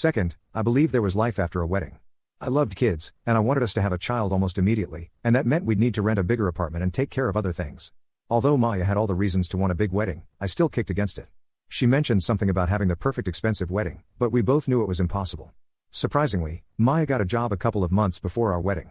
Second, I believed there was life after a wedding. I loved kids, and I wanted us to have a child almost immediately, and that meant we'd need to rent a bigger apartment and take care of other things. Although Maya had all the reasons to want a big wedding, I still kicked against it. She mentioned something about having the perfect expensive wedding, but we both knew it was impossible. Surprisingly, Maya got a job a couple of months before our wedding.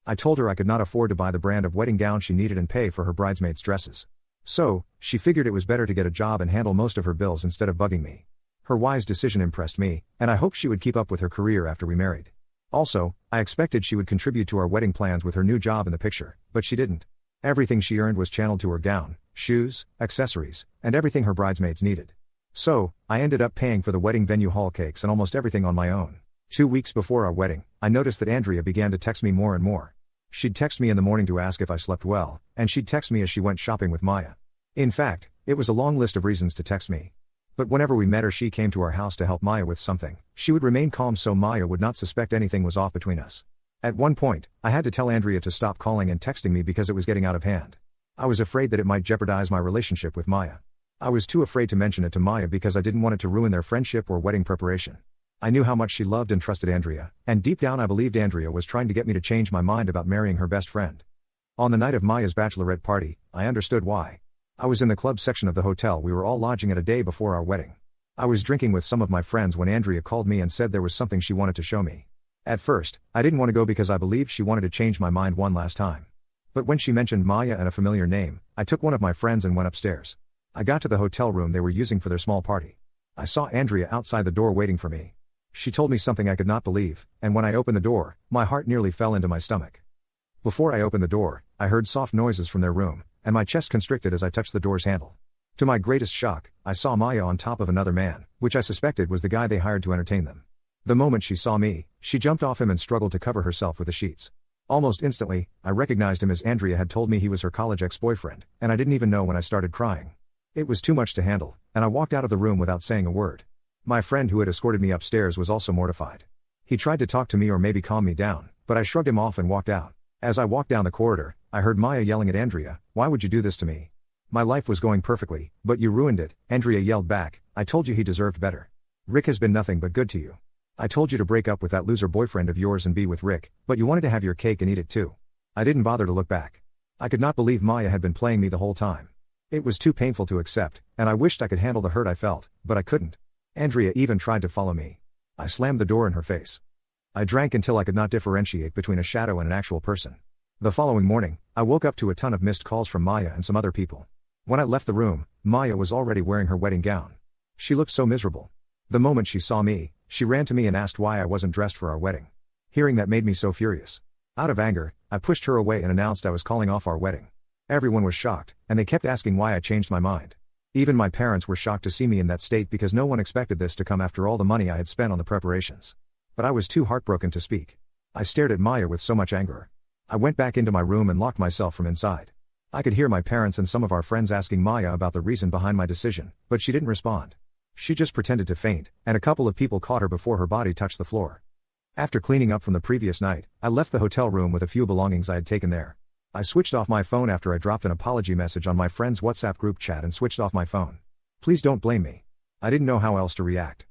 I told her I could not afford to buy the brand of wedding gown she needed and pay for her bridesmaids' dresses. So, she figured it was better to get a job and handle most of her bills instead of bugging me. Her wise decision impressed me, and I hoped she would keep up with her career after we married. Also, I expected she would contribute to our wedding plans with her new job in the picture, but she didn't. Everything she earned was channeled to her gown, shoes, accessories, and everything her bridesmaids needed. So, I ended up paying for the wedding venue, hall cakes, and almost everything on my own. 2 weeks before our wedding, I noticed that Andrea began to text me more and more. She'd text me in the morning to ask if I slept well, and she'd text me as she went shopping with Maya. In fact, it was a long list of reasons to text me. But whenever we met or she came to our house to help Maya with something, she would remain calm so Maya would not suspect anything was off between us. At one point, I had to tell Andrea to stop calling and texting me because it was getting out of hand. I was afraid that it might jeopardize my relationship with Maya. I was too afraid to mention it to Maya because I didn't want it to ruin their friendship or wedding preparation. I knew how much she loved and trusted Andrea, and deep down I believed Andrea was trying to get me to change my mind about marrying her best friend. On the night of Maya's bachelorette party, I understood why. I was in the club section of the hotel we were all lodging at a day before our wedding. I was drinking with some of my friends when Andrea called me and said there was something she wanted to show me. At first, I didn't want to go because I believed she wanted to change my mind one last time. But when she mentioned Maya and a familiar name, I took one of my friends and went upstairs. I got to the hotel room they were using for their small party. I saw Andrea outside the door waiting for me. She told me something I could not believe, and when I opened the door, my heart nearly fell into my stomach. Before I opened the door, I heard soft noises from their room, and my chest constricted as I touched the door's handle. To my greatest shock, I saw Maya on top of another man, which I suspected was the guy they hired to entertain them. The moment she saw me, she jumped off him and struggled to cover herself with the sheets. Almost instantly, I recognized him as Andrea had told me he was her college ex-boyfriend, and I didn't even know when I started crying. It was too much to handle, and I walked out of the room without saying a word. My friend who had escorted me upstairs was also mortified. He tried to talk to me or maybe calm me down, but I shrugged him off and walked out. As I walked down the corridor, I heard Maya yelling at Andrea, "Why would you do this to me? My life was going perfectly, but you ruined it." Andrea yelled back, "I told you he deserved better. Rick has been nothing but good to you. I told you to break up with that loser boyfriend of yours and be with Rick, but you wanted to have your cake and eat it too." I didn't bother to look back. I could not believe Maya had been playing me the whole time. It was too painful to accept, and I wished I could handle the hurt I felt, but I couldn't. Andrea even tried to follow me. I slammed the door in her face. I drank until I could not differentiate between a shadow and an actual person. The following morning, I woke up to a ton of missed calls from Maya and some other people. When I left the room, Maya was already wearing her wedding gown. She looked so miserable. The moment she saw me, she ran to me and asked why I wasn't dressed for our wedding. Hearing that made me so furious. Out of anger, I pushed her away and announced I was calling off our wedding. Everyone was shocked, and they kept asking why I changed my mind. Even my parents were shocked to see me in that state because no one expected this to come after all the money I had spent on the preparations. But I was too heartbroken to speak. I stared at Maya with so much anger. I went back into my room and locked myself from inside. I could hear my parents and some of our friends asking Maya about the reason behind my decision, but she didn't respond. She just pretended to faint, and a couple of people caught her before her body touched the floor. After cleaning up from the previous night, I left the hotel room with a few belongings I had taken there. I switched off my phone after I dropped an apology message on my friend's WhatsApp group chat and switched off my phone. Please don't blame me. I didn't know how else to react.